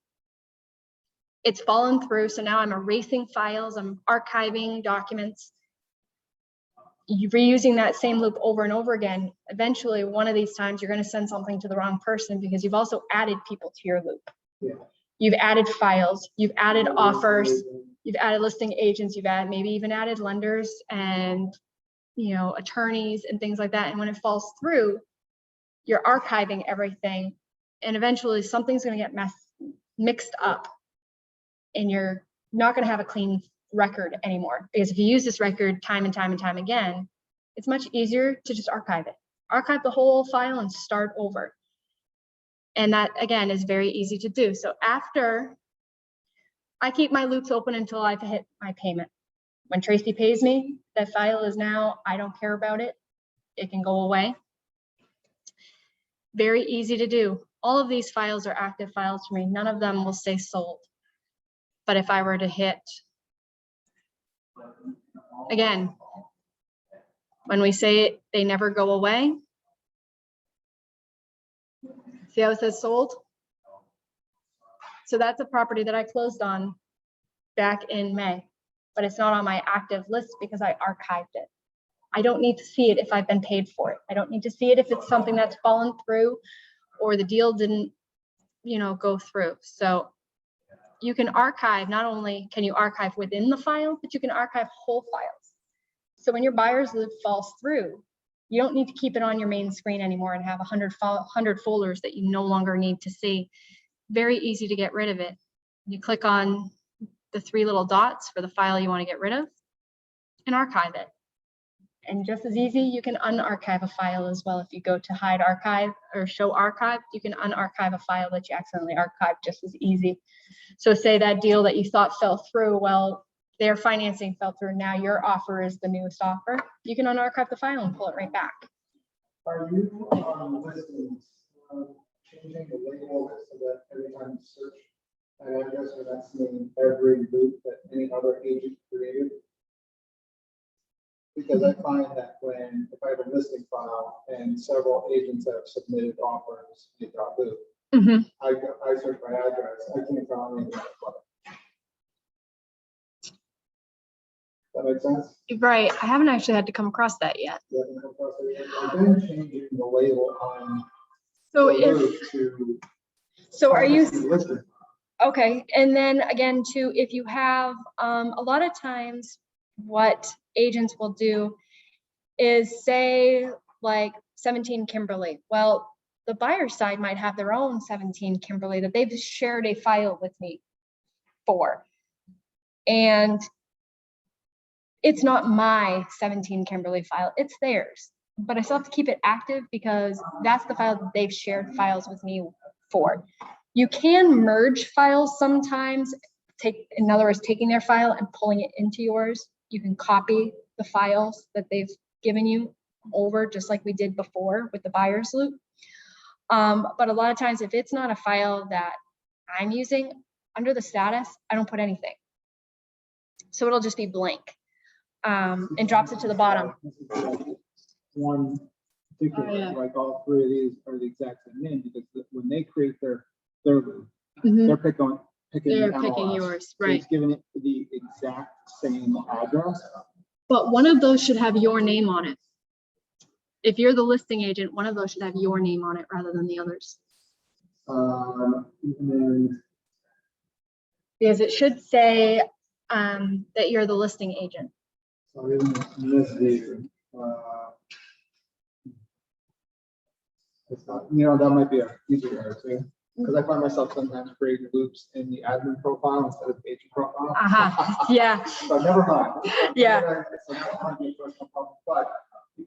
It's fallen through, so now I'm erasing files, I'm archiving documents. You're reusing that same loop over and over again. Eventually, one of these times, you're going to send something to the wrong person because you've also added people to your loop. Yeah. You've added files, you've added offers, you've added listing agents, you've added maybe even added lenders and attorneys and things like that. And when it falls through, you're archiving everything, and eventually something's going to get mixed up, and you're not going to have a clean record anymore. Because if you use this record time and time and time again, it's much easier to just archive it. Archive the whole file and start over. And that, again, is very easy to do. So after, I keep my loops open until I've hit my payment. When Tracy pays me, that file is now, I don't care about it. It can go away. Very easy to do. All of these files are active files for me. None of them will say sold. But if I were to hit, again, when we say it, they never go away. See how it says sold? So that's a property that I closed on back in May, but it's not on my active list because I archived it. I don't need to see it if I've been paid for it. I don't need to see it if it's something that's fallen through or the deal didn't, go through. So you can archive, not only can you archive within the file, but you can archive whole files. So when your buyer's loop falls through, you don't need to keep it on your main screen anymore and have 100 folders that you no longer need to see. Very easy to get rid of it. You click on the 3 little dots for the file you want to get rid of and archive it. And just as easy, you can unarchive a file as well. If you go to hide archive or show archive, you can unarchive a file that you accidentally archived just as easy. So say that deal that you thought fell through, well, their financing fell through. Now your offer is the newest offer. You can unarchive the file and pull it right back. Are you listings changing the label so that every time you search an address, or that's seeing every loop that any other agent created? Because I find that if I have a listing file and several agents have submitted offers in Dotloop, I search my address, I can't find anything. That makes sense? Right. I haven't actually had to come across that yet. I've been changing the label on. So are you? Okay. And then again, too, if you have a lot of times what agents will do is say like 17 Kimberly. Well, the buyer side might have their own 17 Kimberly that they've shared a file with me for. And it's not my 17 Kimberly file, it's theirs. But I still have to keep it active because that's the file that they've shared files with me for. You can merge files sometimes, in other words, taking their file and pulling it into yours. You can copy the files that they've given you over, just like we did before with the buyer's loop. But a lot of times, if it's not a file that I'm using, under the status, I don't put anything. So it'll just be blank and drops it to the bottom. One particular, like all 3 of these are the exact same name, because when they create their loop, they're picking yours, right? So it's giving it the exact same address. But one of those should have your name on it. If you're the listing agent, one of those should have your name on it rather than the others. Because it should say that you're the listing agent. So in this version, it's not, that might be a easier error too. Because I find myself sometimes creating loops in the admin profile instead of the agent profile. Yeah. So never mind. Yeah. But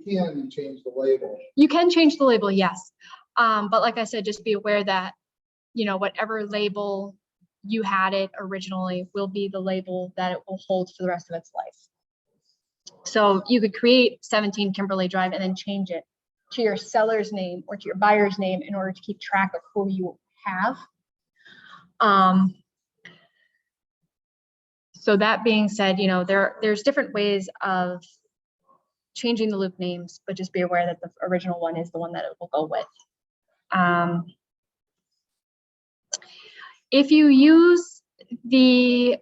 can change the label. You can change the label, yes. But like I said, just be aware that, you know, whatever label you had it originally will be the label that it will hold for the rest of its life. So you could create 17 Kimberly Drive and then change it to your seller's name or to your buyer's name in order to keep track of who you have. So that being said, you know, there's different ways of changing the loop names, but just be aware that the original one is the one that it will go with. If you use the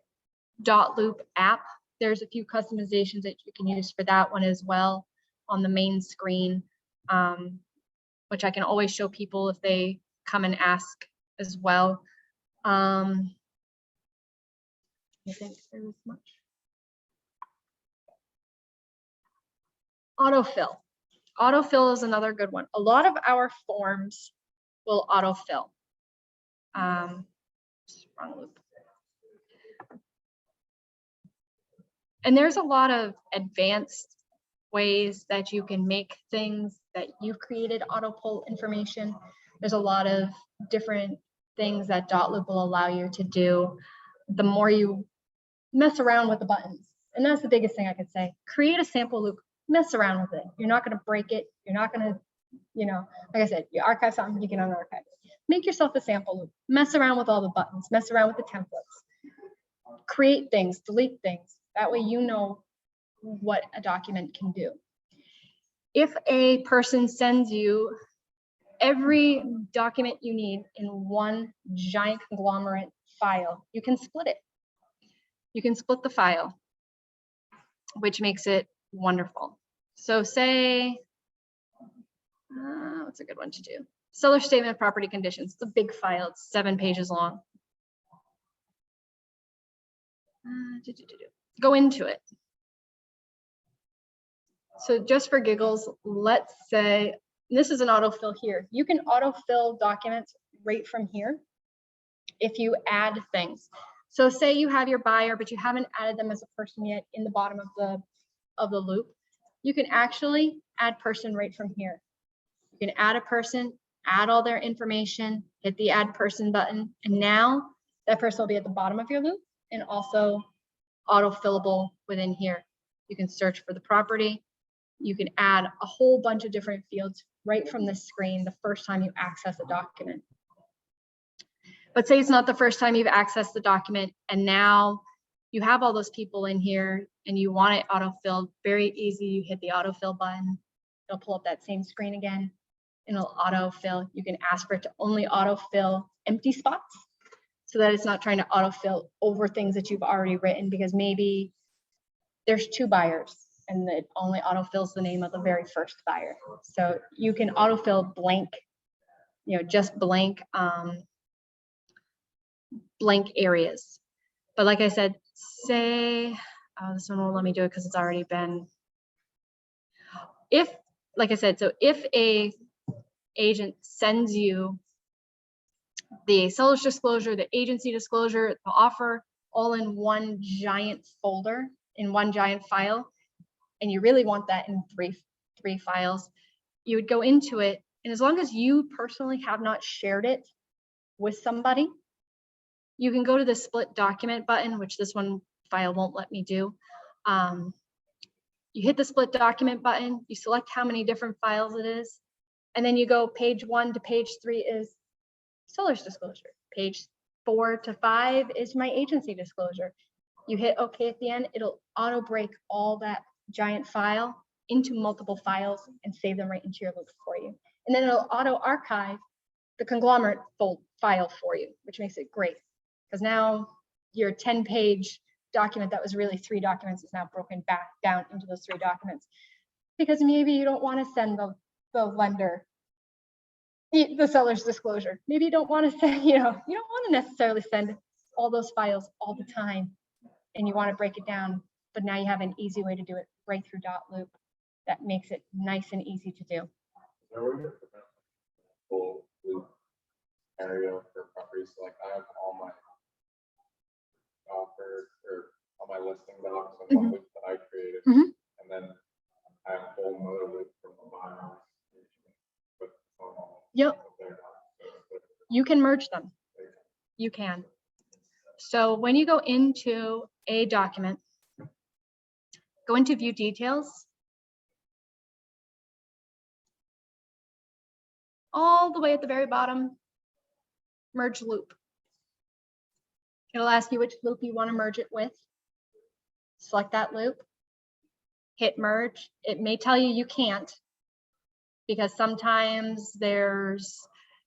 Dotloop app, there's a few customizations that you can use for that one as well on the main screen, which I can always show people if they come and ask as well. I think there was much. Autofill. Autofill is another good one. A lot of our forms will autofill. Wrong loop. And there's a lot of advanced ways that you can make things that you've created auto pull information. There's a lot of different things that Dotloop will allow you to do. The more you mess around with the buttons, and that's the biggest thing I could say. Create a sample loop, mess around with it. You're not going to break it. You're not going to, you know, like I said, you archive something, you can unarchive it. Make yourself a sample loop. Mess around with all the buttons. Mess around with the templates. Create things, delete things. That way you know what a document can do. If a person sends you every document you need in one giant conglomerate file, you can split it. You can split the file, which makes it wonderful. So say, what's a good one to do? Seller statement of property conditions. It's a big file. It's 7 pages long. Go into it. So just for giggles, let's say, this is an autofill here. You can autofill documents right from here if you add things. So say you have your buyer, but you haven't added them as a person yet in the bottom of the loop. You can actually add person right from here. You can add a person, add all their information, hit the add person button, and now that person will be at the bottom of your loop and also autofillable within here. You can search for the property. You can add a whole bunch of different fields right from the screen the first time you access a document. But say it's not the first time you've accessed the document and now you have all those people in here and you want it autofilled. Very easy. You hit the autofill button. It'll pull up that same screen again and it'll autofill. You can ask for it to only autofill empty spots so that it's not trying to autofill over things that you've already written, because maybe there's 2 buyers and it only autofills the name of the very first buyer. So you can autofill blank, you know, just blank blank areas. But like I said, say, this one won't let me do it because it's already been, if, like I said, so if a agent sends you the seller's disclosure, the agency disclosure, the offer, all in one giant folder, in one giant file, and you really want that in three files, you would go into it, and as long as you personally have not shared it with somebody, you can go to the split document button, which this one file won't let me do. You hit the split document button, you select how many different files it is, and then you go page 1 to page 3 is seller's disclosure. Page 4 to 5 is my agency disclosure. You hit OK at the end, it'll auto break all that giant file into multiple files and save them right into your loop for you. And then it'll auto archive the conglomerate file for you, which makes it great. Because now your 10-page document that was really 3 documents is now broken back down into those 3 documents. Because maybe you don't want to send the lender the seller's disclosure. Maybe you don't want to send, you don't want to necessarily send all those files all the time, and you want to break it down, but now you have an easy way to do it right through Dotloop that makes it nice and easy to do. Full loop area for properties. Like I have all my offer or all my listing docs and one loop that I created, and then I have a whole nother loop You can merge them. You can. So when you go into a document, go into view details. All the way at the very bottom, merge loop. It'll ask you which loop you want to merge it with. Select that loop, hit merge. It may tell you you can't, because sometimes there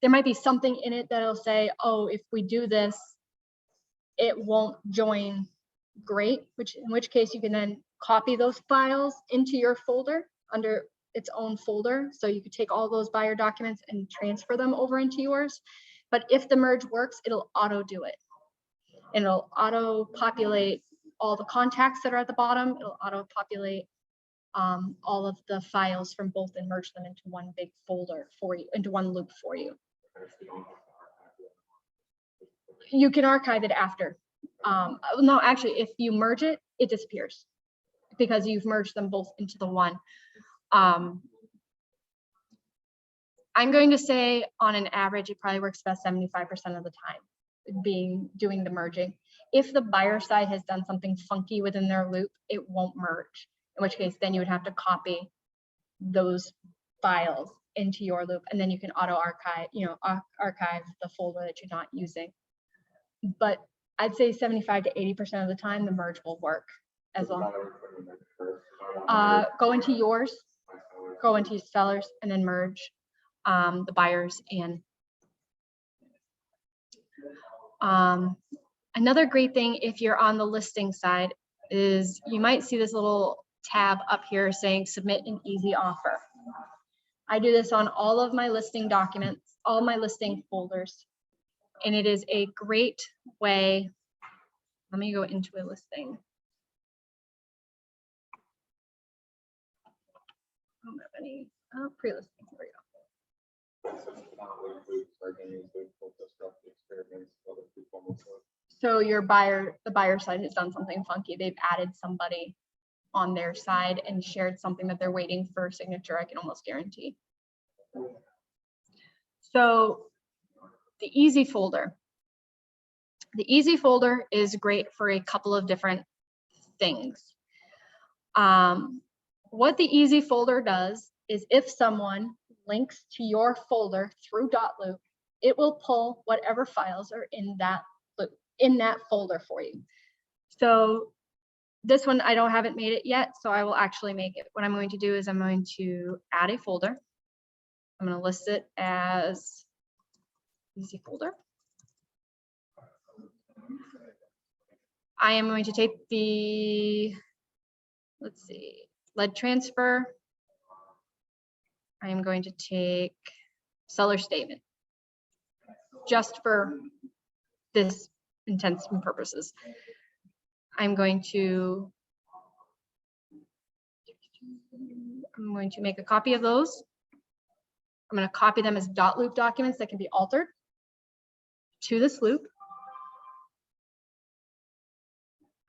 might be something in it that'll say, oh, if we do this, it won't join. Great, in which case you can then copy those files into your folder under its own folder. So you could take all those buyer documents and transfer them over into yours. But if the merge works, it'll auto do it. And it'll auto populate all the contacts that are at the bottom. It'll auto populate all of the files from both and merge them into one big folder for you, into one loop for you. You can archive it after. No, actually, if you merge it, it disappears because you've merged them both into the one. I'm going to say on an average, it probably works about 75% of the time doing the merging. If the buyer side has done something funky within their loop, it won't merge, in which case then you would have to copy those files into your loop, and then you can auto archive, archive the folder that you're not using. But I'd say 75 to 80% of the time, the merge will work as long. Go into yours, go into sellers, and then merge the buyers and another great thing if you're on the listing side is you might see this little tab up here saying submit an easy offer. I do this on all of my listing documents, all my listing folders, and it is a great way. Let me go into a listing. I don't have any pre-listing. Here we go. So the buyer side has done something funky. They've added somebody on their side and shared something that they're waiting for signature, I can almost guarantee. So the easy folder. The easy folder is great for a couple of different things. What the easy folder does is if someone links to your folder through Dotloop, it will pull whatever files are in that folder for you. So this one, I haven't made it yet, so I will actually make it. What I'm going to do is I'm going to add a folder. I'm going to list it as easy folder. I am going to take the, let's see, lead transfer. I am going to take seller statement just for this intents and purposes. I'm going to make a copy of those. I'm going to copy them as Dotloop documents that can be altered to this loop.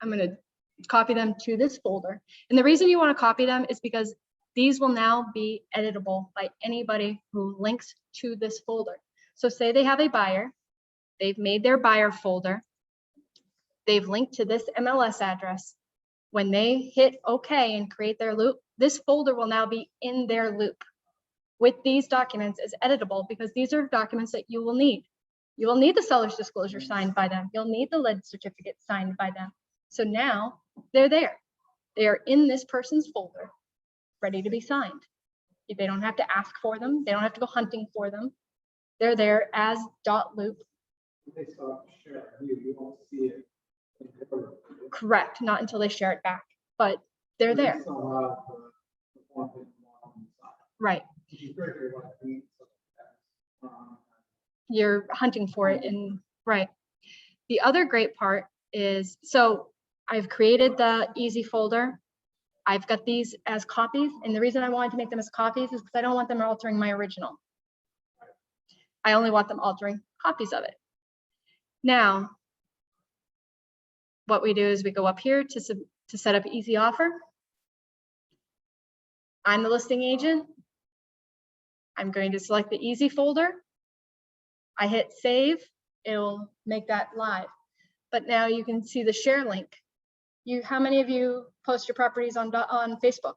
I'm going to copy them to this folder. And the reason you want to copy them is because these will now be editable by anybody who links to this folder. So say they have a buyer, they've made their buyer folder, they've linked to this MLS address. When they hit OK and create their loop, this folder will now be in their loop with these documents as editable, because these are documents that you will need. You will need the seller's disclosure signed by them. You'll need the lead certificate signed by them. So now they're there. They are in this person's folder, ready to be signed. They don't have to ask for them. They don't have to go hunting for them. They're there as Dotloop. They stop sharing, you won't see it. Correct, not until they share it back, but they're there. Right. You're hunting for it, and right. The other great part is, so I've created the easy folder. I've got these as copies, and the reason I wanted to make them as copies is because I don't want them altering my original. I only want them altering copies of it. Now, what we do is we go up here to set up easy offer. I'm the listing agent. I'm going to select the easy folder. I hit save, it'll make that live. But now you can see the share link. How many of you post your properties on Facebook?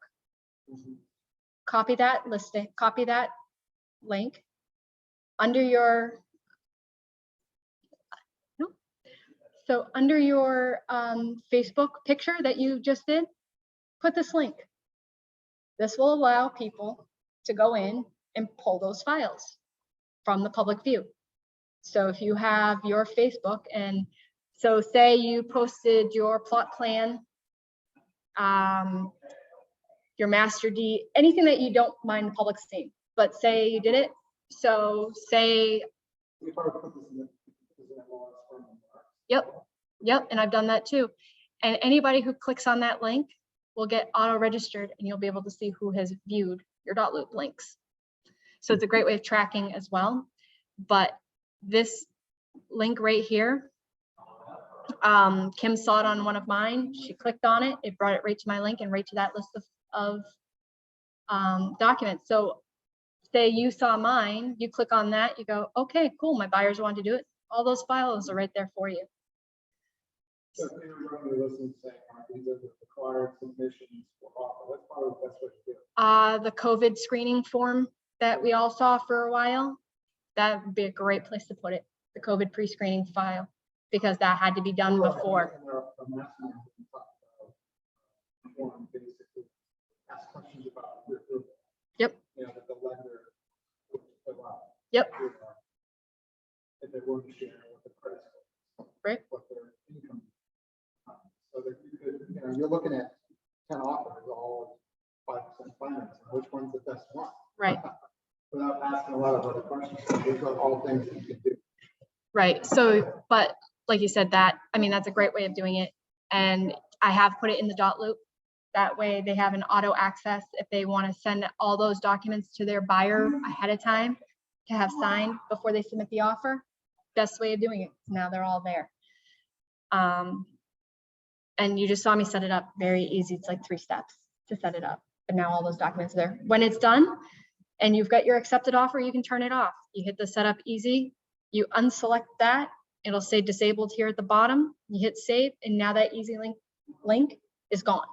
Copy that listing, copy that link under your, no. So under your Facebook picture that you just did, put this link. This will allow people to go in and pull those files from the public view. So if you have your Facebook, and so say you posted your plot plan, your master deed, anything that you don't mind the public seeing, but say you did it. So say, If I put this in the law, it's from the- yep, and I've done that too. And anybody who clicks on that link will get auto registered, and you'll be able to see who has viewed your Dotloop links. So it's a great way of tracking as well. But this link right here, Kim saw it on one of mine. She clicked on it. It brought it right to my link and right to that list of documents. So say you saw mine, you click on that, you go, okay, cool, my buyers want to do it. All those files are right there for you. So if they were running the list and saying, these are the required submissions for offer, what's probably the best way to do it? The COVID screening form that we all saw for a while, that would be a great place to put it, the COVID pre-screening file, because that had to be done before. Basically ask questions about your group. Yep. You know, that the lender would fill out. Yep. If they weren't sharing what the credit score is, Right. what their income. So that you could, you know, you're looking at 10 offers, all 5% financing, which one's the best one? Right. Without asking a lot of other questions. These are all things that you can do. Right. So, but like you said, that's a great way of doing it. And I have put it in the Dotloop. That way they have an auto access if they want to send all those documents to their buyer ahead of time to have signed before they submit the offer. Best way of doing it. Now they're all there. And you just saw me set it up. Very easy. It's like 3 steps to set it up. But now all those documents are there. When it's done and you've got your accepted offer, you can turn it off. You hit the setup easy. You unselect that. It'll say disabled here at the bottom. You hit save, and now that easy link is gone.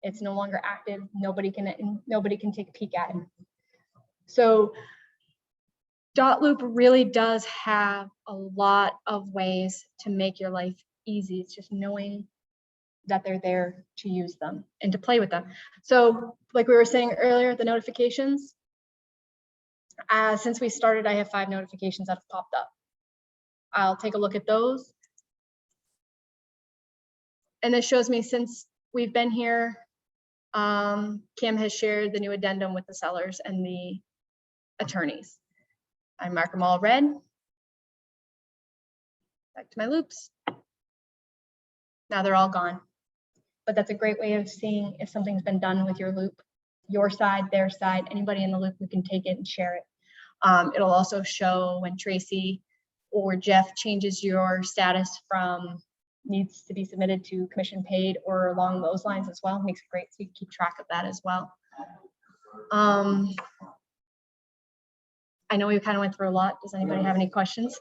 It's no longer active. Nobody can take a peek at it. So Dotloop really does have a lot of ways to make your life easy. It's just knowing that they're there to use them and to play with them. So like we were saying earlier, the notifications, since we started, I have 5 notifications that have popped up. I'll take a look at those. And this shows me since we've been here, Kim has shared the new addendum with the sellers and the attorneys. I mark them all red. Back to my loops. Now they're all gone. But that's a great way of seeing if something's been done with your loop, your side, their side, anybody in the loop who can take it and share it. It'll also show when Tracy or Jeff changes your status from needs to be submitted to commission paid or along those lines as well. Makes it great so you can keep track of that as well. I know we kind of went through a lot. Does anybody have any questions?